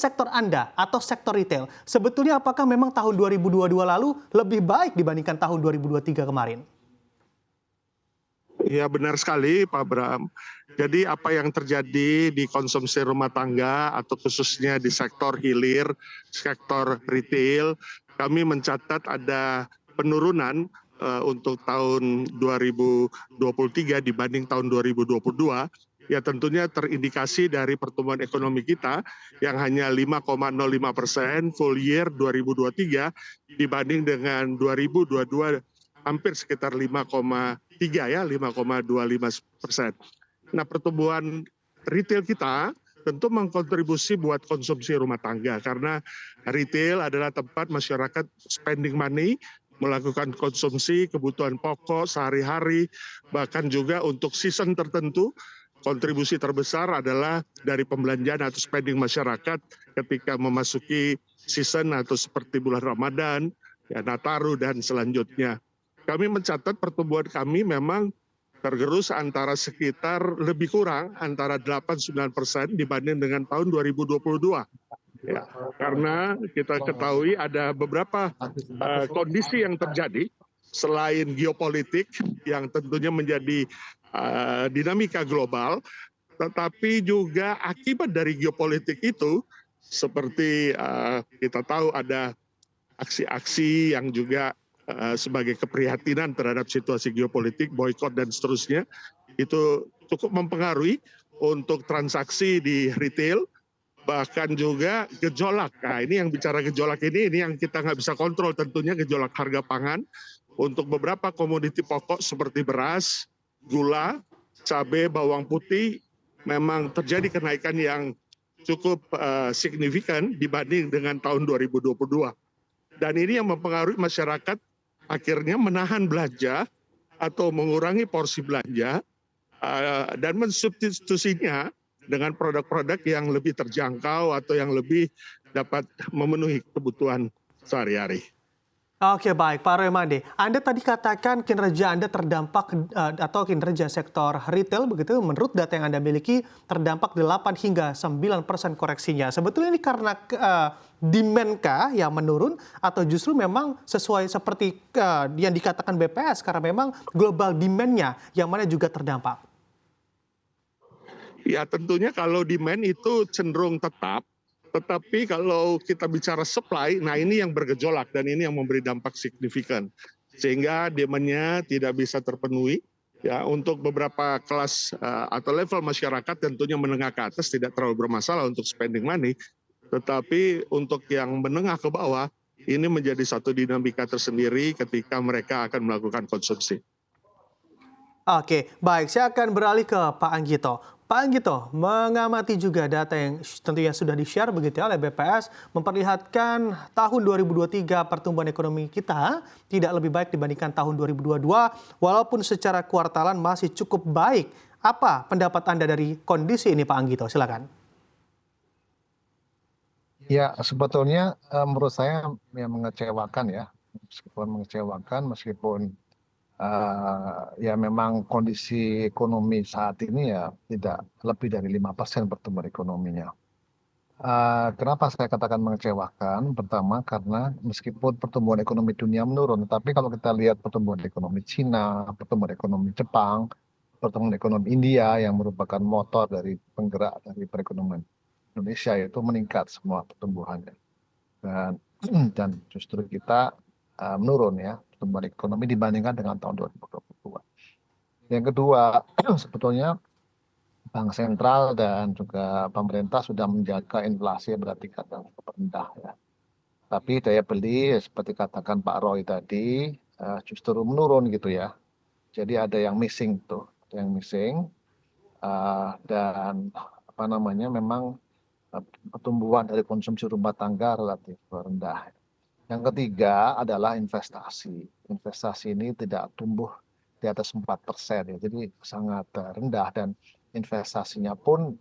sektor Anda atau sektor retail, sebetulnya apakah memang tahun 2022 lalu lebih baik dibandingkan tahun 2023 kemarin? Ya benar sekali Pak Bram. Jadi apa yang terjadi di konsumsi rumah tangga atau khususnya di sektor hilir, sektor retail, kami mencatat ada penurunan untuk tahun 2023 dibanding tahun 2022. Ya tentunya terindikasi dari pertumbuhan ekonomi kita yang hanya 5,05% full year 2023 dibanding dengan 2022 hampir sekitar 5,3 ya, 5,25%. Nah, pertumbuhan retail kita tentu mengkontribusi buat konsumsi rumah tangga karena retail adalah tempat masyarakat spending money, melakukan konsumsi kebutuhan pokok sehari-hari, bahkan juga untuk season tertentu. Kontribusi terbesar adalah dari pembelanjaan atau spending masyarakat ketika memasuki season atau seperti bulan Ramadan, ya, Nataru dan selanjutnya. Kami mencatat pertumbuhan kami memang tergerus antara sekitar lebih kurang antara 8-9% dibanding dengan tahun 2022. Ya, karena kita ketahui ada beberapa kondisi yang terjadi selain geopolitik yang tentunya menjadi dinamika global, tetapi juga akibat dari geopolitik itu seperti kita tahu ada aksi-aksi yang juga sebagai keprihatinan terhadap situasi geopolitik, boykot dan seterusnya, itu cukup mempengaruhi untuk transaksi di retail, bahkan juga gejolak. Nah ini yang bicara gejolak ini yang kita nggak bisa kontrol tentunya gejolak harga pangan untuk beberapa komoditi pokok seperti beras, gula, cabai, bawang putih, memang terjadi kenaikan yang cukup signifikan dibanding dengan tahun 2022. Dan ini yang mempengaruhi masyarakat akhirnya menahan belanja atau mengurangi porsi belanja dan mensubstitusinya dengan produk-produk yang lebih terjangkau atau yang lebih dapat memenuhi kebutuhan sehari-hari. Oke baik, Pak Roemade. Anda tadi katakan kinerja Anda terdampak atau kinerja sektor retail begitu menurut data yang Anda miliki terdampak 8 hingga 9% koreksinya. Sebetulnya ini karena demand-kah yang menurun atau justru memang sesuai seperti yang dikatakan BPS karena memang global demand-nya yang mana juga terdampak? Ya tentunya kalau demand itu cenderung tetap, tetapi kalau kita bicara supply, nah ini yang bergejolak dan ini yang memberi dampak signifikan. Sehingga demand-nya tidak bisa terpenuhi. Ya, untuk beberapa kelas atau level masyarakat tentunya menengah ke atas tidak terlalu bermasalah untuk spending money. Tetapi untuk yang menengah ke bawah, ini menjadi satu dinamika tersendiri ketika mereka akan melakukan konsumsi. Oke, baik. Saya akan beralih ke Pak Anggito. Pak Anggito, mengamati juga data yang tentunya sudah di-share begitu ya oleh BPS, memperlihatkan tahun 2023 pertumbuhan ekonomi kita tidak lebih baik dibandingkan tahun 2022, walaupun secara kuartalan masih cukup baik. Apa pendapat Anda dari kondisi ini, Pak Anggito? Silakan. Ya, sebetulnya menurut saya ya mengecewakan ya, meskipun ya memang kondisi ekonomi saat ini ya tidak lebih dari 5% pertumbuhan ekonominya. Kenapa saya katakan mengecewakan? Pertama karena meskipun pertumbuhan ekonomi dunia menurun, tapi kalau kita lihat pertumbuhan ekonomi Cina, pertumbuhan ekonomi Jepang, pertumbuhan ekonomi India yang merupakan motor dari penggerak dari perekonomian Indonesia itu meningkat semua pertumbuhannya. Dan justru kita menurun ya pertumbuhan ekonomi dibandingkan dengan tahun 2022. Yang kedua, sebetulnya Bank Sentral dan juga pemerintah sudah menjaga inflasi berarti tingkat yang cukup rendah ya. Tapi daya beli seperti katakan Pak Roy tadi justru menurun gitu ya. Jadi ada yang missing tuh, ada yang missing dan apa namanya memang pertumbuhan dari konsumsi rumah tangga relatif rendah. Yang ketiga adalah investasi. Investasi ini tidak tumbuh di atas 4% ya, jadi sangat rendah dan investasinya pun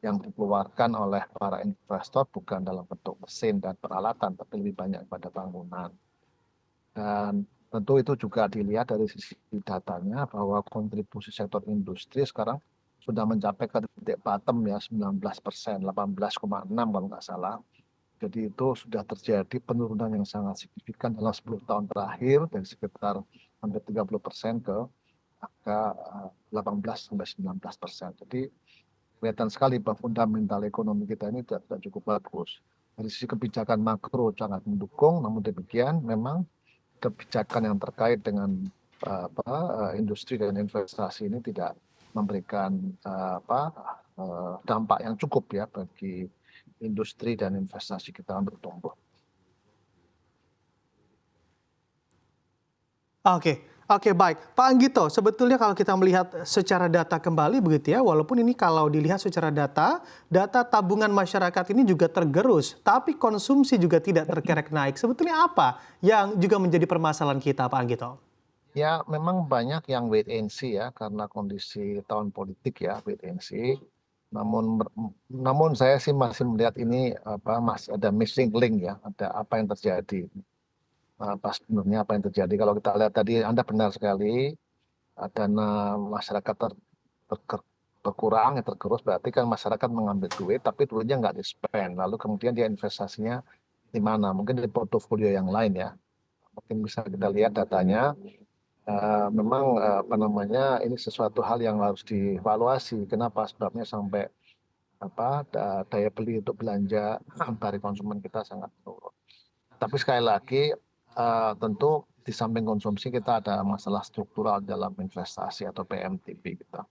yang dikeluarkan oleh para investor bukan dalam bentuk mesin dan peralatan, tapi lebih banyak pada bangunan. Dan tentu itu juga dilihat dari sisi datanya bahwa kontribusi sektor industri sekarang sudah mencapai ke titik bottom ya 19%, 18,6 kalau nggak salah. Jadi itu sudah terjadi penurunan yang sangat signifikan dalam 10 tahun terakhir dari sekitar hampir 30% ke angka 18 sampai 19%. Jadi kelihatan sekali bahwa fundamental ekonomi kita ini tidak cukup bagus. Dari sisi kebijakan makro sangat mendukung, namun demikian memang kebijakan yang terkait dengan industri dan investasi ini tidak memberikan dampak yang cukup ya bagi industri dan investasi kita untuk tumbuh. Oke, baik. Pak Anggito, sebetulnya kalau kita melihat secara data kembali begitu ya, walaupun ini kalau dilihat secara data tabungan masyarakat ini juga tergerus, tapi konsumsi juga tidak terkerek naik. Sebetulnya apa yang juga menjadi permasalahan kita, Pak Anggito? Ya, memang banyak yang wait and see ya, karena kondisi tahun politik ya, wait and see. Namun saya sih masih melihat ini masih ada missing link ya, ada apa yang terjadi. Sebenarnya apa yang terjadi kalau kita lihat tadi, Anda benar sekali, dana masyarakat berkurang, ya tergerus, berarti kan masyarakat mengambil duit, tapi duitnya nggak di-spend. Lalu kemudian dia investasinya di mana? Mungkin di portofolio yang lain ya. Mungkin bisa kita lihat datanya. Memang ini sesuatu hal yang harus dievaluasi. Kenapa sebabnya sampai daya beli untuk belanja dari konsumen kita sangat menurun. Tapi sekali lagi tentu di samping konsumsi kita ada masalah struktural dalam investasi atau PMTP kita.